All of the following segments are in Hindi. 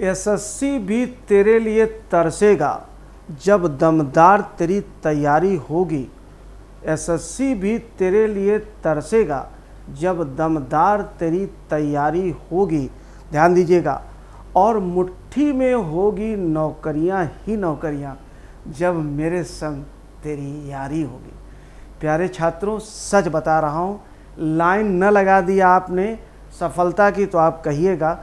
एसएससी भी तेरे लिए तरसेगा जब दमदार तेरी तैयारी होगी। एसएससी भी तेरे लिए तरसेगा जब दमदार तेरी तैयारी होगी। ध्यान दीजिएगा। और मुट्ठी में होगी नौकरियां ही नौकरियां जब मेरे संग तेरी यारी होगी। प्यारे छात्रों, सच बता रहा हूँ, लाइन न लगा दिया आपने सफलता की तो आप कहिएगा।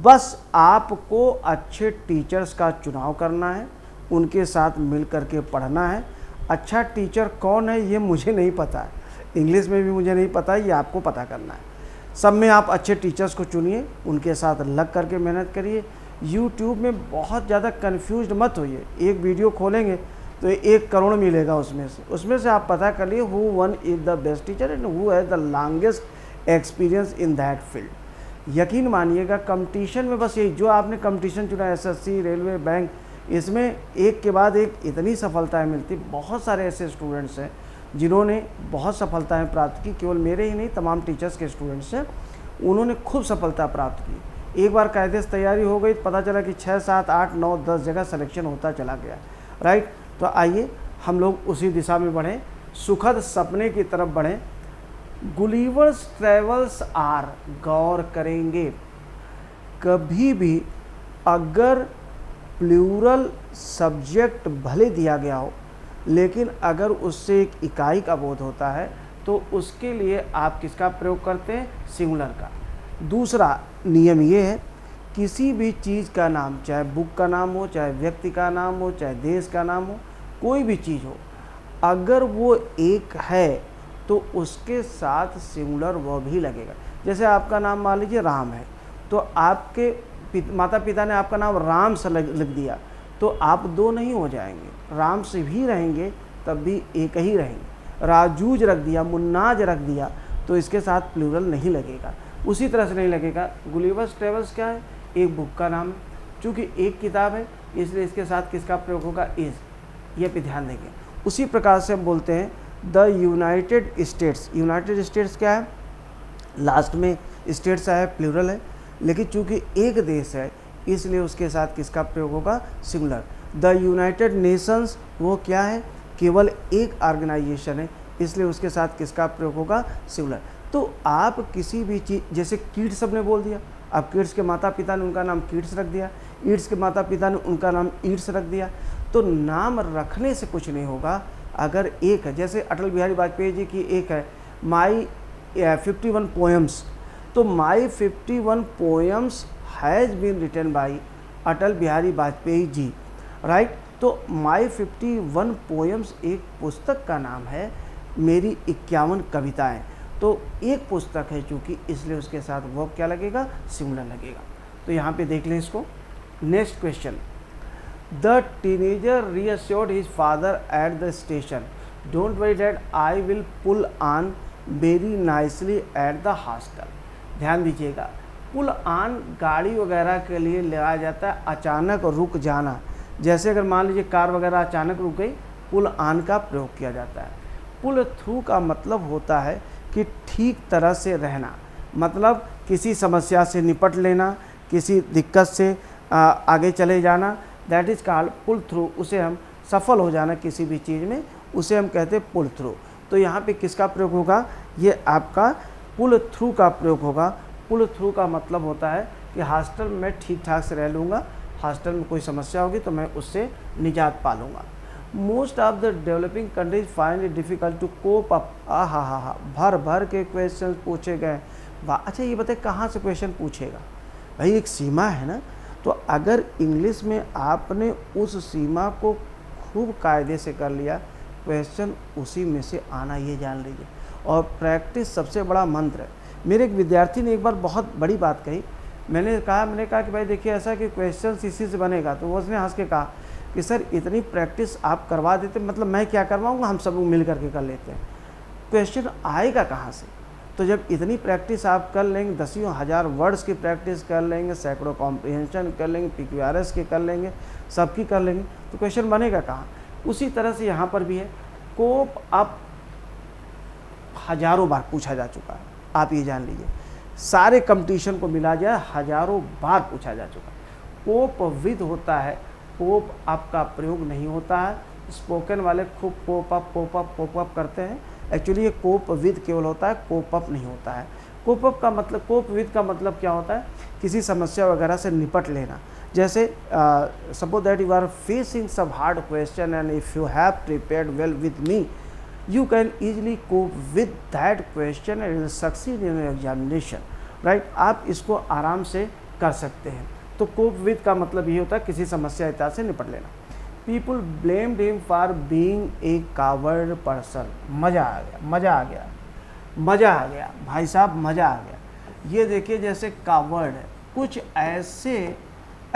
बस आपको अच्छे टीचर्स का चुनाव करना है, उनके साथ मिल कर के पढ़ना है। अच्छा टीचर कौन है ये मुझे नहीं पता है, इंग्लिश में भी मुझे नहीं पता है, ये आपको पता करना है। सब में आप अच्छे टीचर्स को चुनिए, उनके साथ लग करके मेहनत करिए। यूट्यूब में बहुत ज़्यादा कन्फ्यूज्ड मत होइए। एक वीडियो खोलेंगे तो 1 करोड़ मिलेगा उसमें से आप पता कर लिए who one is the best teacher and who has the longest experience in that field. यकीन मानिएगा, कंपटीशन में बस यही जो आपने कंपटीशन चुना, एसएससी, रेलवे, बैंक, इसमें एक के बाद एक इतनी सफलताएं मिलती। बहुत सारे ऐसे स्टूडेंट्स हैं जिन्होंने बहुत सफलताएं प्राप्त की, केवल मेरे ही नहीं तमाम टीचर्स के स्टूडेंट्स हैं, उन्होंने खूब सफलता प्राप्त की। एक बार कायदे से तैयारी हो गई, पता चला कि 6, 7, 8, 9, 10 जगह सिलेक्शन होता चला गया। राइट, तो आइए हम लोग उसी दिशा में बढ़ें, सुखद सपने की तरफ बढ़ें। गुलिवर्स ट्रेवल्स आर, गौर करेंगे कभी भी अगर प्लूरल सब्जेक्ट भले दिया गया हो, लेकिन अगर उससे एक इकाई का बोध होता है तो उसके लिए आप किसका प्रयोग करते हैं? सिंगुलर का। दूसरा नियम ये है, किसी भी चीज़ का नाम, चाहे बुक का नाम हो, चाहे व्यक्ति का नाम हो, चाहे देश का नाम हो, कोई भी चीज़ हो, अगर वो एक है तो उसके साथ सिंगुलर वह भी लगेगा। जैसे आपका नाम मान लीजिए राम है, तो आपके माता पिता ने आपका नाम राम से लिख दिया तो आप 2 नहीं हो जाएंगे, राम से भी रहेंगे तब भी एक ही रहेंगे। राजूज रख दिया, मुन्नाज रख दिया तो इसके साथ प्लूरल नहीं लगेगा। उसी तरह से नहीं लगेगा। गुलिवर्स ट्रेवल्स क्या है? एक बुक का नाम है, चूँकि एक किताब है इसलिए इसके साथ किसका प्रयोग होगा? इज़। ये पे ध्यान देंगे। उसी प्रकार से हम बोलते हैं the United states. United states क्या है? लास्ट में स्टेट्स है, प्लूरल है, लेकिन चूँकि एक देश है इसलिए उसके साथ किसका प्रयोग होगा? सिंगुलर। द यूनाइटेड नेशंस वो क्या है? केवल एक ऑर्गेनाइजेशन है इसलिए उसके साथ किसका प्रयोग होगा? सिंगुलर। तो आप किसी भी चीज़, जैसे किड्स सबने बोल दिया, अब किड्स के माता पिता ने उनका नाम किड्स रख दिया, ईट्स के माता पिता ने उनका नाम ईट्स रख दिया। तो नाम रखने से कुछ नहीं होगा। अगर एक है, जैसे अटल बिहारी वाजपेयी जी की एक है माई 51 पोएम्स, तो my 51 poems has been written by Atal Bihari Vajpayee ji. Right, तो माई 51 पोएम्स एक पुस्तक का नाम है, मेरी 51 कविताएं। तो एक पुस्तक है चूँकि, इसलिए उसके साथ वर्ब क्या लगेगा? सिंगुलर लगेगा। तो यहाँ पे देख लें इसको। Next question, the teenager reassured his father at the station, don't worry dad I will pull on very nicely at the hostel. ध्यान दीजिएगा, पुल ऑन गाड़ी वगैरह के लिए लगाया जाता है अचानक रुक जाना। जैसे अगर मान लीजिए कार वगैरह अचानक रुक गई, पुल ऑन का प्रयोग किया जाता है। पुल थ्रू का मतलब होता है कि ठीक तरह से रहना, मतलब किसी समस्या से निपट लेना, किसी दिक्कत से आगे चले जाना, that is called pull through. उसे हम सफल हो जाना किसी भी चीज़ में, उसे हम कहते हैं पुल थ्रू। तो यहाँ पे किसका प्रयोग होगा? ये आपका पुल थ्रू का प्रयोग होगा। पुल थ्रू का मतलब होता है कि हॉस्टल में ठीक ठाक से रह लूँगा, हॉस्टल में कोई समस्या होगी तो मैं उससे निजात पा लूँगा। Most of the developing countries find it difficult to cope up. हा, भर भर के क्वेश्चन पूछे गए। अच्छा ये बताए कहाँ से क्वेश्चन पूछेगा? भाई एक सीमा है ना, तो अगर इंग्लिश में आपने उस सीमा को खूब कायदे से कर लिया, क्वेश्चन उसी में से आना, ये जान लीजिए। और प्रैक्टिस सबसे बड़ा मंत्र है। मेरे एक विद्यार्थी ने एक बार बहुत बड़ी बात कही। मैंने कहा कि भाई देखिए ऐसा कि क्वेश्चन इसी से बनेगा, तो उसने हंस के कहा कि सर इतनी प्रैक्टिस आप करवा देते, मतलब मैं क्या करवाऊँगा, हम सब लोग मिल करके कर लेते हैं, क्वेश्चन आएगा कहाँ से? तो जब इतनी प्रैक्टिस आप कर लेंगे, दसियों हज़ार वर्ड्स की प्रैक्टिस कर लेंगे, सैकड़ों कॉम्प्रिहेंशन कर लेंगे, PQRS के कर लेंगे, सबकी कर लेंगे, तो क्वेश्चन बनेगा कहाँ? उसी तरह से यहाँ पर भी है। कोप अप हज़ारों बार पूछा जा चुका है, आप ये जान लीजिए। सारे कंपटीशन को मिला जाए हज़ारों बार पूछा जा चुका है। कोप विद होता है, कोप अप का प्रयोग नहीं होता है। स्पोकन वाले खूब कोप अप करते हैं, एक्चुअली ये कोप विद केवल होता है, कोप अप नहीं होता है। कोप अप का मतलब, कोप विद का मतलब क्या होता है, किसी समस्या वगैरह से निपट लेना। जैसे suppose that you are facing some hard question and if you have prepared well with me you can easily cope with that question and will succeed in your examination, right? आप इसको आराम से कर सकते हैं। तो cope with का मतलब ये होता है किसी समस्या इत्यादि से निपट लेना। People blamed him for being a coward person। मज़ा आ गया, मज़ा आ गया, मज़ा आ गया भाई साहब, मज़ा आ गया। ये देखिए जैसे कावर्ड है, कुछ ऐसे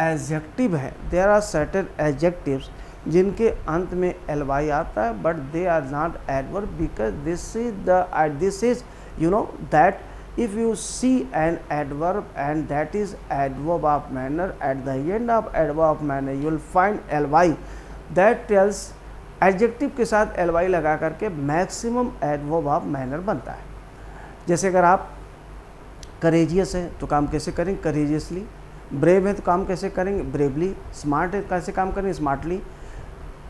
एडजेक्टिव है, देयर आर सर्टेन एडजेक्टिव्स जिनके अंत में ly आता है, but they are not adverb because this is you know that if you see an adverb and that is adverb of manner, at the end of adverb of manner you will find ly that tells adjective के साथ ly लगा करके maximum adverb of manner बनता है। जैसे अगर आप courageous हैं तो काम कैसे करेंगे, courageously। brave है तो काम कैसे करेंगे, bravely। smart है कैसे काम करेंगे, smartly।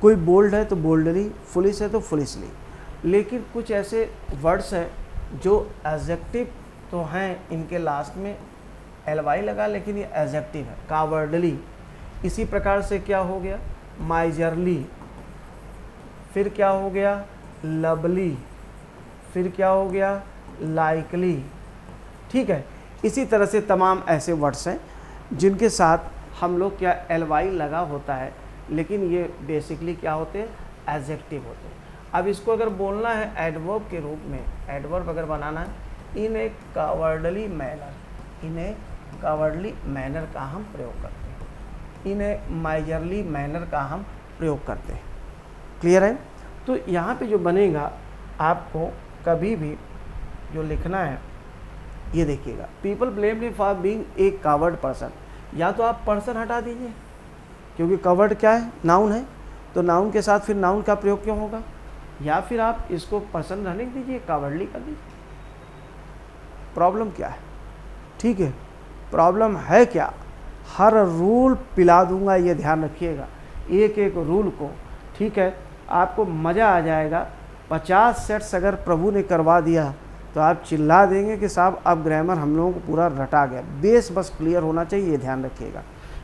कोई बोल्ड है तो बोल्डली, फुलिश है तो फुलिशली। लेकिन कुछ ऐसे वर्ड्स हैं जो एडजेक्टिव तो हैं, इनके लास्ट में ly लगा, लेकिन ये एडजेक्टिव है, कावर्डली। इसी प्रकार से क्या हो गया, माइजरली, फिर क्या हो गया, लवली, फिर क्या हो गया, लाइकली। ठीक है, इसी तरह से तमाम ऐसे वर्ड्स हैं जिनके साथ हम लोग क्या ly लगा होता है, लेकिन ये बेसिकली क्या होते हैं, एडजेक्टिव होते हैं। अब इसको अगर बोलना है एडवर्ब के रूप में, एडवर्ब अगर बनाना है, इन ए कावर्डली मैनर, इन ए कावर्डली मैनर का हम प्रयोग करते हैं, इन ए माइजरली मैनर का हम प्रयोग करते हैं। क्लियर है? तो यहाँ पे जो बनेगा, आपको कभी भी जो लिखना है ये देखिएगा, people blamed him for being a coward person. या तो आप पर्सन हटा दीजिए, क्योंकि कवर्ड क्या है, नाउन है, तो नाउन के साथ फिर नाउन का प्रयोग क्यों होगा, या फिर आप इसको पर्सन रहने दीजिए, कावर्डली कर दीजिए। प्रॉब्लम क्या है? ठीक है, प्रॉब्लम है क्या, हर रूल पिला दूंगा, ये ध्यान रखिएगा, एक एक रूल को। ठीक है, आपको मज़ा आ जाएगा। 50 सेट्स अगर प्रभु ने करवा दिया तो आप चिल्ला देंगे कि साहब अब ग्रामर हम लोगों को पूरा रटा गया। बेस बस क्लियर होना चाहिए, ये ध्यान रखिएगा।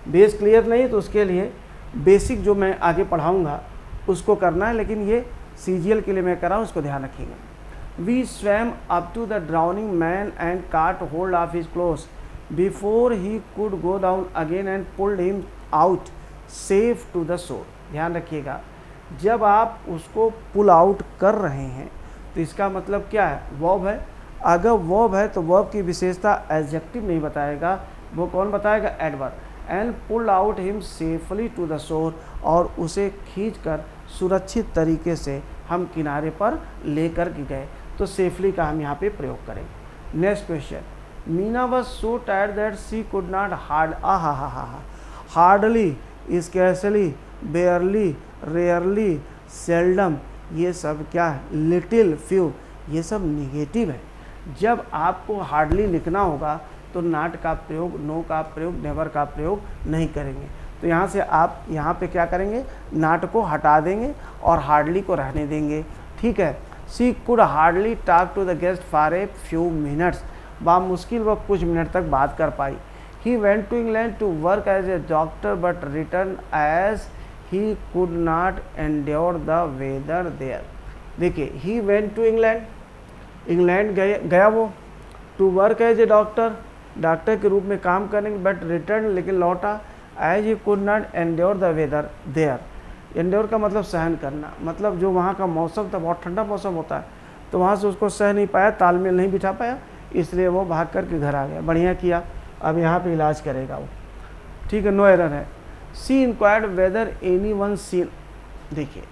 बेस क्लियर नहीं तो उसके लिए बेसिक जो मैं आगे पढ़ाऊंगा उसको करना है, लेकिन ये CGL के लिए मैं कर रहा हूँ, उसको ध्यान रखिएगा। We swam up to the drowning man and caught hold of his clothes before he could go down again and pulled him out safe to the shore. ध्यान रखिएगा, जब आप उसको पुल आउट कर रहे हैं तो इसका मतलब क्या है, वर्ब है। अगर वर्ब है तो वर्ब की विशेषता एडजेक्टिव नहीं बताएगा, वो कौन बताएगा, adverb. And pulled out him safely to the shore, और उसे खींचकर सुरक्षित तरीके से हम किनारे पर लेकर के गए, तो सेफली का हम यहाँ पे प्रयोग करेंगे। Next question, Meena was so tired that she could not hardly, scarcely, बेयरली, rarely, seldom, ये सब क्या है, लिटिल, फ्यू, ये सब निगेटिव है। जब आपको हार्डली लिखना होगा तो नॉट का प्रयोग, नो का प्रयोग, नेवर का प्रयोग नहीं करेंगे। तो यहाँ से आप यहाँ पे क्या करेंगे, नॉट को हटा देंगे और हार्डली को रहने देंगे। ठीक है, she could hardly talk to the guest for a few minutes, बामुश्किल वह कुछ मिनट तक बात कर पाई। He went to England to work as a doctor but return as he could not endure the weather there. देखिए, he went to England, England गया वो, to work as a doctor, doctor के रूप में काम करेंगे, बट रिटर्न, लेकिन लौटा, as he could not endure the weather there. Endure का मतलब सहन करना, मतलब जो वहाँ का मौसम था, बहुत ठंडा मौसम होता है, तो वहाँ से उसको सह नहीं पाया, तालमेल नहीं बिठा पाया, इसलिए वो भाग कर के घर आ गया। बढ़िया किया, अब यहाँ पे इलाज करेगा वो। ठीक है, नो एरर है। She inquired whether any one seen, देखिए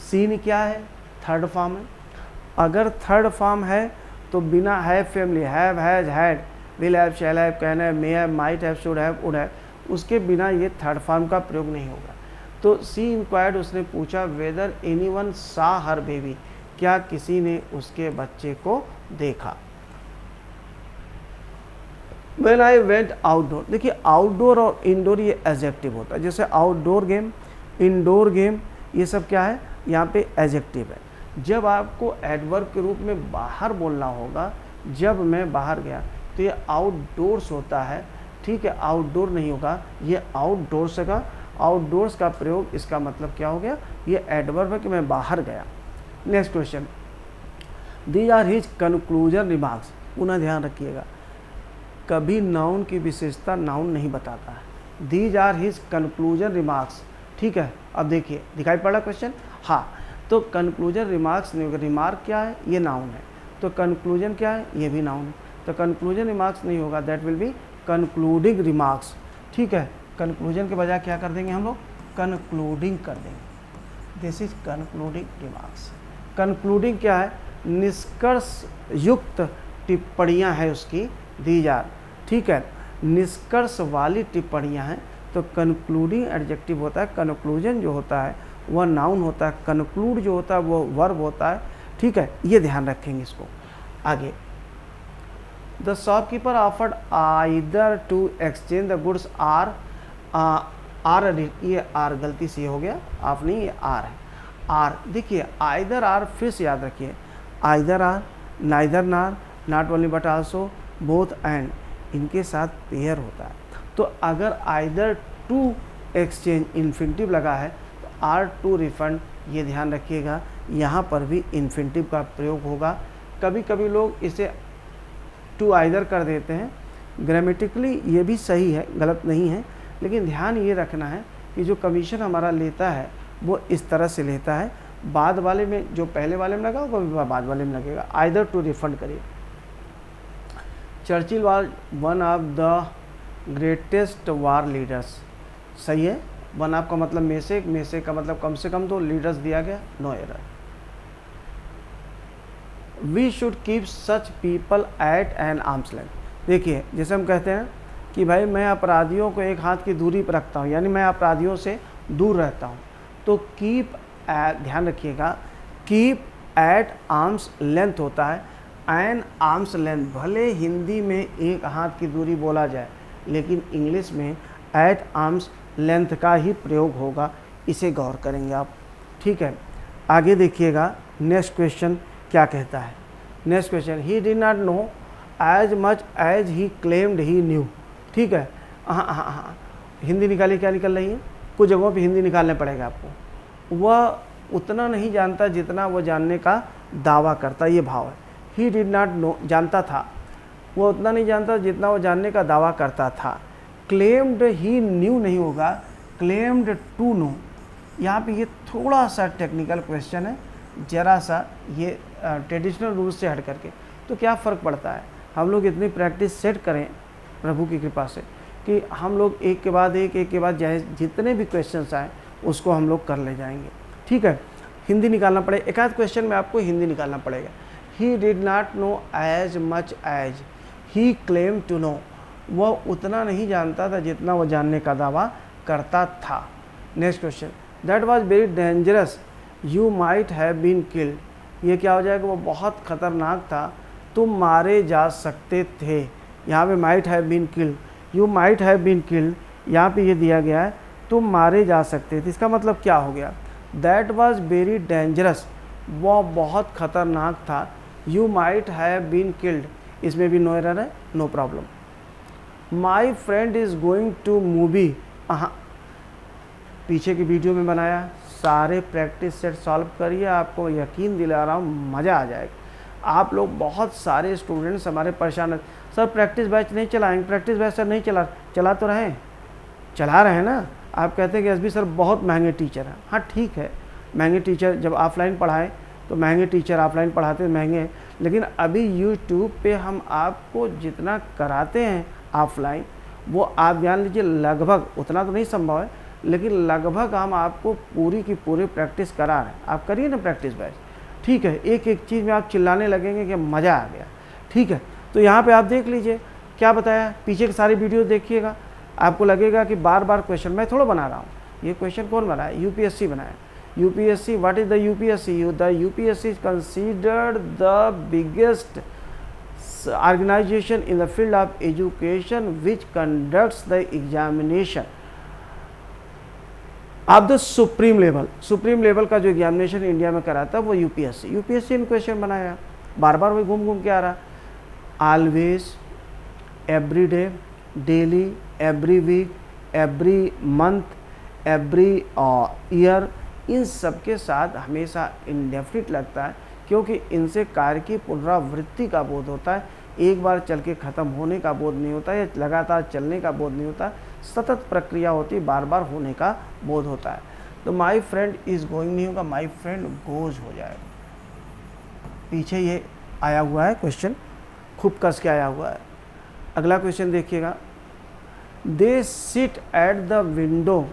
सीन क्या है, थर्ड फॉर्म है। अगर थर्ड फॉर्म है तो बिना have, family, have, has, had, will have, shall have, can have, may have, might have, should have, would have, उसके बिना ये थर्ड फॉर्म का प्रयोग नहीं होगा। तो सी इंक्वायर्ड, उसने पूछा, वेदर एनी वन सा हर बेबी, क्या किसी ने उसके बच्चे को देखा। व्हेन आई वेंट आउटडोर, देखिए आउटडोर और इंडोर ये एडजेक्टिव होता है, जैसे आउटडोर गेम, इंडोर गेम, ये सब क्या है, यहाँ पे एडजेक्टिव है। जब आपको एडवर्ब के रूप में बाहर बोलना होगा, जब मैं बाहर गया, तो ये आउटडोर्स होता है, ठीक है, आउटडोर नहीं होगा, ये आउटडोर्स का, आउटडोर्स का प्रयोग, इसका मतलब क्या हो गया, ये एडवर्ब है कि मैं बाहर गया। Next question, these are his conclusion remarks, पुनः ध्यान रखिएगा, कभी नाउन की विशेषता नाउन नहीं बताता है। These are his conclusion remarks, ठीक है। अब देखिए, दिखाई पड़ा क्वेश्चन, हाँ, तो कंक्लूजन रिमार्क्स नहीं होगा, रिमार्क क्या है, ये नाउन है, तो कंक्लूजन क्या है, ये भी नाउन है, तो कंक्लूजन रिमार्क्स नहीं होगा, that will be concluding remarks, ठीक है। कंक्लूजन के बजाय क्या कर देंगे हम लोग, कंक्लूडिंग कर देंगे, this is concluding remarks. Concluding क्या है, निष्कर्ष युक्त टिप्पणियाँ है उसकी, दीज आर, ठीक है, निष्कर्ष वाली टिप्पणियाँ हैं, तो कंक्लूडिंग एडजेक्टिव होता है, कंक्लूजन जो होता है वह नाउन होता है, कंक्लूड जो होता है वो वर्ब होता है, ठीक है, ये ध्यान रखेंगे इसको। आगे, the shopkeeper offered either to exchange the goods or ये आर गलती से हो गया, आप नहीं, ये आर है, आर, देखिए आइदर आर फिर से याद रखिए, आइदर आर, नाइदर नार, not only but also, both and, इनके साथ पेयर होता है। तो अगर आइदर टू एक्सचेंज इन्फिनिटिव लगा है तो आर टू रिफंड, ये ध्यान रखिएगा, यहाँ पर भी इन्फिनिटिव का प्रयोग होगा। कभी कभी लोग इसे टू आइदर कर देते हैं, ग्रामेटिकली ये भी सही है, गलत नहीं है, लेकिन ध्यान ये रखना है कि जो कमीशन हमारा लेता है वो इस तरह से लेता है, बाद वाले में जो पहले वाले में लगा होगा बाद वाले में लगेगा, आइदर टू रिफंड करिए। Churchill was one of the greatest war leaders, सही है, वन ऑफ का मतलब में से का मतलब कम से कम तो लीडर्स दिया गया, no error. We should keep such people at an arms length, देखिए जैसे हम कहते हैं कि भाई मैं अपराधियों को एक हाथ की दूरी पर रखता हूँ, यानी मैं अपराधियों से दूर रहता हूँ, तो कीप, ध्यान रखिएगा, कीप एट आर्म्स लेंथ होता है, एन आर्म्स लेंथ, भले हिंदी में एक हाथ की दूरी बोला जाए, लेकिन इंग्लिश में एट आर्म्स लेंथ का ही प्रयोग होगा, इसे गौर करेंगे आप, ठीक है। आगे देखिएगा, नेक्स्ट क्वेश्चन क्या कहता है, next question, he did not know as much as he claimed he knew, ठीक है, हाँ, हिंदी निकालिए, क्या निकल रही है, कुछ जगहों पे हिंदी निकालने पड़ेगा आपको, वह उतना नहीं जानता जितना वो जानने का दावा करता, ये भाव है। ही डिड नॉट नो, जानता था, वो उतना नहीं जानता जितना वो जानने का दावा करता था। क्लेम्ड ही न्यू नहीं होगा, क्लेम्ड टू नो, यहाँ पे ये थोड़ा सा टेक्निकल क्वेश्चन है, ज़रा सा ये ट्रेडिशनल रूल से हट करके, तो क्या फ़र्क पड़ता है, हम लोग इतनी प्रैक्टिस सेट करें प्रभु की कृपा से कि हम लोग एक के बाद एक के बाद चाहे जितने भी क्वेश्चंस आए उसको हम लोग कर ले जाएंगे, ठीक है। हिंदी निकालना पड़ेगा, एक आध क्वेश्चन में आपको हिंदी निकालना पड़ेगा। He did not know as much as he claim to know, वह उतना नहीं जानता था जितना वह जानने का दावा करता था। Next question, that was very dangerous you might have been killed, ये क्या हो जाएगा, वो बहुत ख़तरनाक था, तुम मारे जा सकते थे, यहाँ पे might have been killed, you might have been killed, यहाँ पे ये दिया गया है तुम मारे जा सकते थे, इसका मतलब क्या हो गया, दैट वॉज वेरी डेंजरस, वह बहुत ख़तरनाक था, you might have been killed, इसमें भी नो एरर है, no problem. My friend is going to movie, हाँ पीछे की वीडियो में बनाया, सारे प्रैक्टिस सेट सॉल्व करिए, आपको यकीन दिला रहा हूँ मज़ा आ जाएगा। आप लोग बहुत सारे स्टूडेंट्स हमारे परेशान हैं, सर प्रैक्टिस बैच नहीं चलाएंगे, प्रैक्टिस बैच सर नहीं चला तो रहे, चला रहे हैं ना। आप कहते हैं कि एसबी सर बहुत महंगे टीचर हैं, हाँ ठीक है, महंगे टीचर जब ऑफलाइन पढ़ाएं तो महंगे टीचर, ऑफलाइन पढ़ाते महंगे, लेकिन अभी यूट्यूब पे हम आपको जितना कराते हैं ऑफलाइन वो आप जान लीजिए लगभग, उतना तो नहीं संभव है लेकिन लगभग हम आपको पूरी की पूरी प्रैक्टिस करा रहे हैं। आप करिए ना प्रैक्टिस बैच, ठीक है, एक एक चीज़ में आप चिल्लाने लगेंगे कि मज़ा आ गया, ठीक है। तो यहाँ पे आप देख लीजिए क्या बताया, पीछे की सारी वीडियो देखिएगा, आपको लगेगा कि बार बार क्वेश्चन मैं थोड़ा बना रहा हूँ, ये क्वेश्चन कौन बनाया, यूपीएससी बनाया। UPSC, what is the UPSC, the UPSC is considered the biggest organization in the field of education which conducts the examination of the supreme level का जो एग्जामिनेशन इंडिया में कराता है वो यूपीएससी इन क्वेश्चन बनाया, बार बार वही घूम घूम के आ रहा, always, every day, daily, every week, every month, every year, इन सब के साथ हमेशा इंडेफिनिट लगता है क्योंकि इनसे कार्य की पुनरावृत्ति का बोध होता है, एक बार चल के ख़त्म होने का बोध नहीं होता है, या लगातार चलने का बोध नहीं होता, सतत प्रक्रिया होती, बार बार होने का बोध होता है। तो माई फ्रेंड इज़ गोइंग नहीं होगा, माई फ्रेंड गोज हो जाएगा। पीछे ये आया हुआ है क्वेश्चन, खूब कस के आया हुआ है। अगला क्वेश्चन देखिएगा, they sit at the window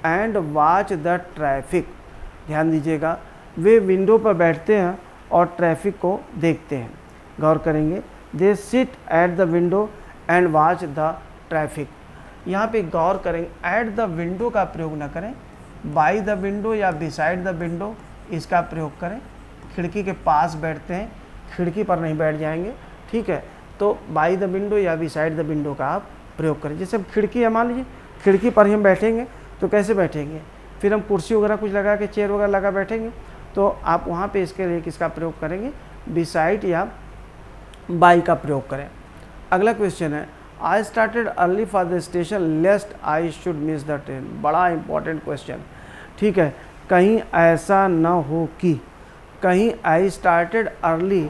and watch the traffic. ध्यान दीजिएगा, वे विंडो पर बैठते हैं और ट्रैफिक को देखते हैं। गौर करेंगे, they sit at the window and watch the traffic. यहाँ पे गौर करेंगे, एट द विंडो का प्रयोग ना करें, बाई द विंडो या बिसाइड द विंडो इसका प्रयोग करें। खिड़की के पास बैठते हैं, खिड़की पर नहीं बैठ जाएंगे, ठीक है। तो बाई द विंडो या बिसाइड द विंडो का आप प्रयोग करें। जैसे खिड़की है, मान लीजिए खिड़की पर हम बैठेंगे तो कैसे बैठेंगे, फिर हम कुर्सी वगैरह कुछ लगा के, चेयर वगैरह लगा बैठेंगे, तो आप वहाँ पे इसके लिए किसका प्रयोग करेंगे, बिसाइड या बाई का प्रयोग करें। अगला क्वेश्चन है, I started early for the station lest I should miss the train. बड़ा इंपॉर्टेंट क्वेश्चन, ठीक है। कहीं ऐसा न हो कि, कहीं I started early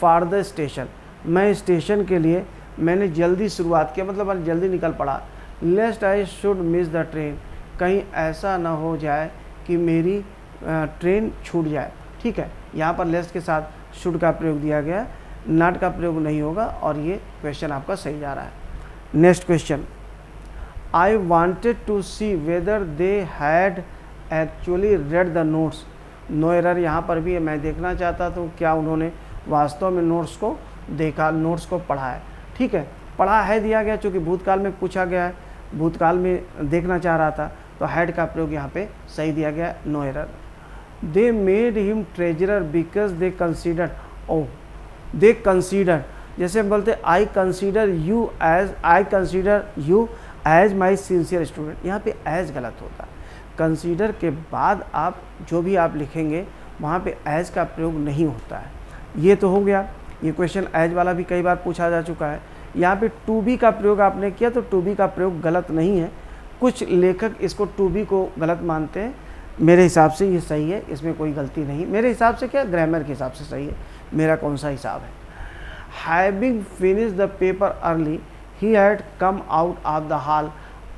for the station, मैं स्टेशन के लिए मैंने जल्दी शुरुआत किया, मतलब मैं जल्दी निकल पड़ा। Lest I should miss the train, कहीं ऐसा ना हो जाए कि मेरी ट्रेन छूट जाए, ठीक है। यहाँ पर लेस्ट के साथ शुड का प्रयोग दिया गया, नॉट का प्रयोग नहीं होगा, और ये क्वेश्चन आपका सही जा रहा है। Next question, I wanted to see whether they had actually read the notes. No error यहाँ पर भी है, मैं देखना चाहता था क्या उन्होंने वास्तव में नोट्स को देखा, नोट्स को पढ़ा है, ठीक है। पढ़ा है दिया गया, चूँकि भूतकाल में पूछा गया है, भूतकाल में देखना चाह रहा था, तो हैड का प्रयोग यहाँ पे सही दिया गया, no error. They made him treasurer because they consider, oh they consider, जैसे हम बोलते I consider you as, I consider you as my sincere student, यहाँ पे एज गलत होता है। कंसीडर के बाद आप जो भी आप लिखेंगे वहाँ पे एज का प्रयोग नहीं होता है। ये तो हो गया, ये क्वेश्चन एज वाला भी कई बार पूछा जा चुका है। यहाँ पे टू बी का प्रयोग आपने किया, तो टू बी का प्रयोग गलत नहीं है, कुछ लेखक इसको टू बी को गलत मानते हैं, मेरे हिसाब से ये सही है, इसमें कोई गलती नहीं। मेरे हिसाब से क्या, ग्रामर के हिसाब से सही है, मेरा कौन सा हिसाब है। Having finish the paper early he had come out of the hall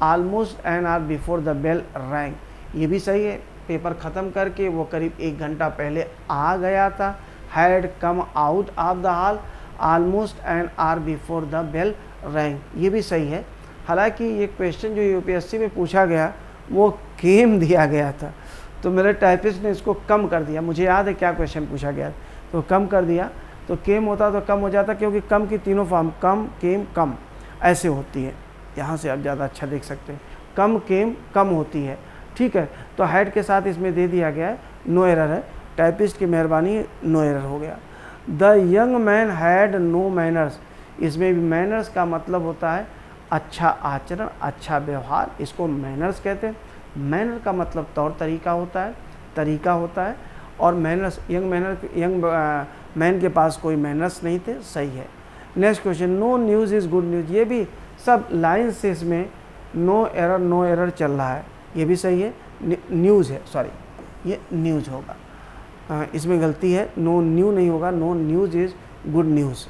almost an hour before the bell rang, ये भी सही है। पेपर ख़त्म करके वो करीब 1 घंटा पहले आ गया था। Had come out of the hall almost an hour before the bell rang, ये भी सही है। हालांकि ये क्वेश्चन जो यूपीएससी में पूछा गया वो केम दिया गया था, तो मेरे टाइपिस्ट ने इसको कम कर दिया। मुझे याद है क्या क्वेश्चन पूछा गया, तो कम कर दिया, तो केम होता तो कम हो जाता, क्योंकि कम की तीनों फॉर्म कम, केम, कम ऐसे होती है। यहाँ से आप ज़्यादा अच्छा देख सकते हैं, कम, केम, कम होती है, ठीक है। तो हैड के साथ इसमें दे दिया गया है, नो एरर है, टाइपिस्ट की मेहरबानी, नो एरर हो गया। The young man had no manners, इसमें भी मैनर्स का मतलब होता है अच्छा आचरण, अच्छा व्यवहार, इसको मैनर्स कहते हैं। मैनर का मतलब तौर तरीका होता है, तरीका होता है, और मैनर्स, यंग मैन के पास कोई मैनर्स नहीं थे, सही है। Next question, no news is good news, ये भी सब लाइन से इसमें नो एरर चल रहा है, ये भी सही है। न्यूज़ है, सॉरी ये न्यूज़ होगा, इसमें गलती है, नो न्यू नहीं होगा, no news is good news.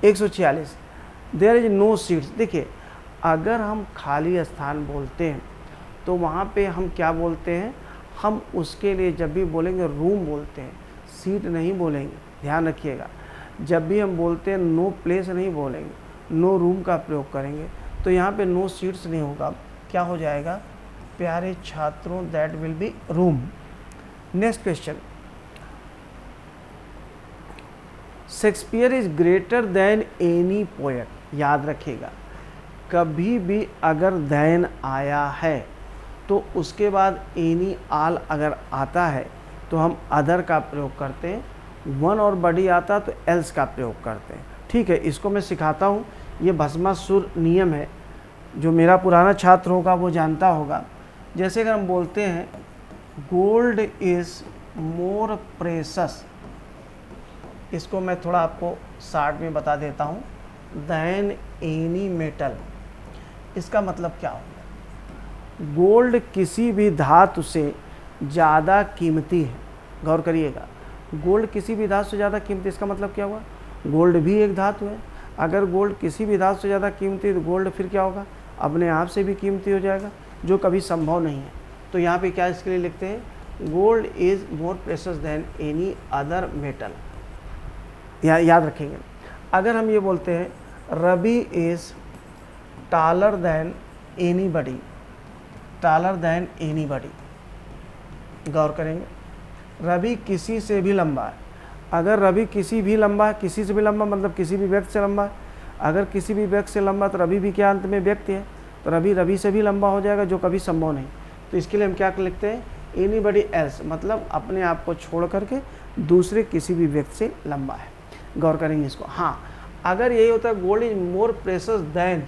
146, there is no seats. देखिए, अगर हम खाली स्थान बोलते हैं तो वहाँ पे हम क्या बोलते हैं, हम उसके लिए जब भी बोलेंगे रूम बोलते हैं, सीट नहीं बोलेंगे, ध्यान रखिएगा। जब भी हम बोलते हैं नो प्लेस नहीं बोलेंगे, नो रूम का प्रयोग करेंगे। तो यहाँ पे नो सीट्स नहीं होगा, क्या हो जाएगा, प्यारे छात्रों, that will be room. Next question, Shakespeare is greater than any poet. याद रखिएगा, कभी भी अगर देन आया है तो उसके बाद एनी, आल अगर आता है तो हम अदर का प्रयोग करते हैं, वन और बडी आता तो एल्स का प्रयोग करते हैं, ठीक है, इसको मैं सिखाता हूँ। ये भस्मासुर नियम है, जो मेरा पुराना छात्र होगा वो जानता होगा। जैसे अगर हम बोलते हैं गोल्ड इज़ मोर प्रेशस, इसको मैं थोड़ा आपको शार्ट में बता देता हूँ, देन एनी मेटल। इसका मतलब क्या होगा? गोल्ड किसी भी धातु से ज़्यादा कीमती है। गौर करिएगा, गोल्ड किसी भी धातु से ज़्यादा कीमती, इसका मतलब क्या हुआ? गोल्ड भी एक धातु है। अगर गोल्ड किसी भी धातु से ज़्यादा कीमती है तो गोल्ड फिर क्या होगा? अपने आप से भी कीमती हो जाएगा, जो कभी संभव नहीं है। तो यहाँ पे क्या इसके लिए लिखते हैं? Gold is more precious than any other metal. याद रखेंगे। अगर हम ये बोलते हैं Ravi is taller than anybody, taller than anybody, गौर करेंगे, रवि किसी से भी लंबा है। अगर रवि किसी भी लंबा है, किसी से भी लंबा मतलब किसी भी व्यक्ति से लंबा है। अगर किसी भी व्यक्ति से लंबा तो रवि भी क्या अंत में व्यक्ति है, तो रवि रवि से भी लंबा हो जाएगा, जो कभी संभव नहीं। तो इसके लिए हम क्या लिखते हैं? एनीबडी एल्स, मतलब अपने आप को छोड़ करके दूसरे किसी भी व्यक्ति से लंबा है। गौर करेंगे इसको। हाँ, अगर यही होता है gold is more precious than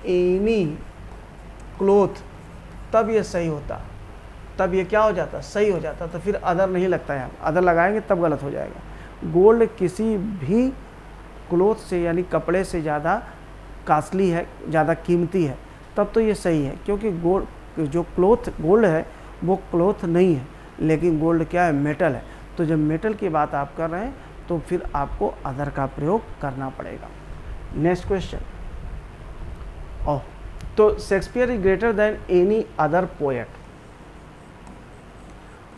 any cloth, तब ये सही होता, तब ये क्या हो जाता? सही हो जाता। तो फिर अदर नहीं लगता है, अदर लगाएंगे तब गलत हो जाएगा। गोल्ड किसी भी क्लोथ से यानी कपड़े से ज़्यादा कास्टली है, ज़्यादा कीमती है, तब तो ये सही है, क्योंकि गोल्ड जो गोल्ड है वो क्लोथ नहीं है, लेकिन गोल्ड क्या है? मेटल है। तो जब मेटल की बात आप कर रहे हैं तो फिर आपको अदर का प्रयोग करना पड़ेगा। Next question. ओह, तो Shakespeare is greater than any other poet.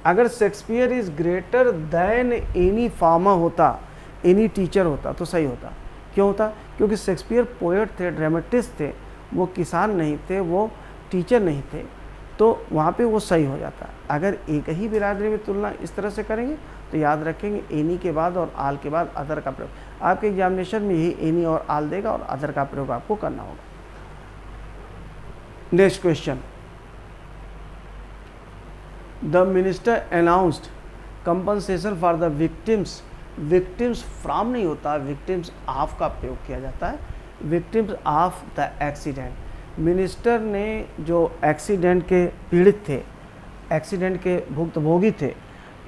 अगर Shakespeare is greater than any farmer होता, एनी टीचर होता, तो सही होता। क्यों होता? क्योंकि शेक्सपियर पोएट थे, ड्रामेटिस्ट थे, वो किसान नहीं थे, वो टीचर नहीं थे, तो वहाँ पे वो सही हो जाता। अगर एक ही बिरादरी में तुलना इस तरह से करेंगे तो याद रखेंगे एनी के बाद और आल के बाद अदर का प्रयोग। आपके एग्जामिनेशन में यही एनी और आल देगा और अदर का प्रयोग आपको करना होगा। Next question. The minister announced compensation for the victims. Victims from नहीं होता, विक्टिम्स ऑफ का प्रयोग किया जाता है। Victims of the accident. Minister ने जो एक्सीडेंट के पीड़ित थे, एक्सीडेंट के भुक्तभोगी थे,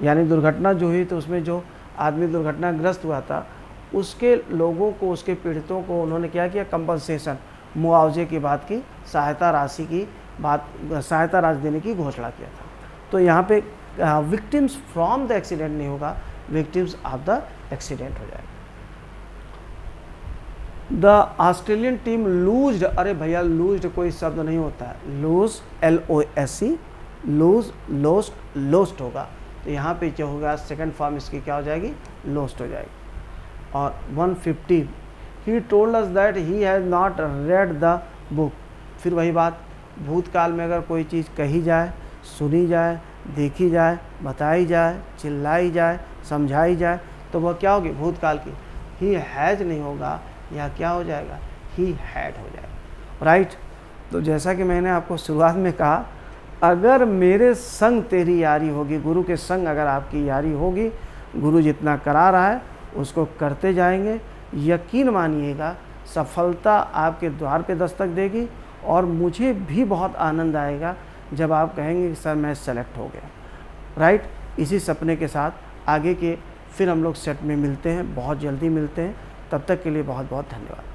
यानी दुर्घटना जो हुई तो उसमें जो आदमी दुर्घटनाग्रस्त हुआ था, उसके लोगों को, उसके पीड़ितों को उन्होंने क्या किया? कंपनसेशन, मुआवजे की बात की, सहायता राशि की बात, सहायता राशि देने की घोषणा किया था। तो यहाँ पे विक्टिम्स फ्रॉम द एक्सीडेंट नहीं होगा, विक्टिम्स ऑफ द एक्सीडेंट हो जाएगा। द ऑस्ट्रेलियन टीम लूज्ड, अरे भैया लूज्ड कोई शब्द नहीं होता है, lose LOSE, lose, lost, lost होगा। तो यहाँ पे जो होगा सेकंड फॉर्म इसकी क्या हो जाएगी? लोस्ट हो जाएगी। और 115, he told us that he has not read the book. फिर वही बात, भूतकाल में अगर कोई चीज़ कही जाए, सुनी जाए, देखी जाए, बताई जाए, चिल्लाई जाए, समझाई जाए, तो वह क्या होगी? भूतकाल की। ही हैज़ नहीं होगा, या क्या हो जाएगा? ही हैड हो जाएगा। राइट। तो जैसा कि मैंने आपको शुरुआत में कहा, अगर मेरे संग तेरी यारी होगी, गुरु के संग अगर आपकी यारी होगी, गुरु जितना करा रहा है उसको करते जाएंगे, यकीन मानिएगा सफलता आपके द्वार पे दस्तक देगी। और मुझे भी बहुत आनंद आएगा जब आप कहेंगे कि सर मैं सेलेक्ट हो गया। राइट। इसी सपने के साथ आगे के फिर हम लोग सेट में मिलते हैं, बहुत जल्दी मिलते हैं। तब तक के लिए बहुत बहुत धन्यवाद।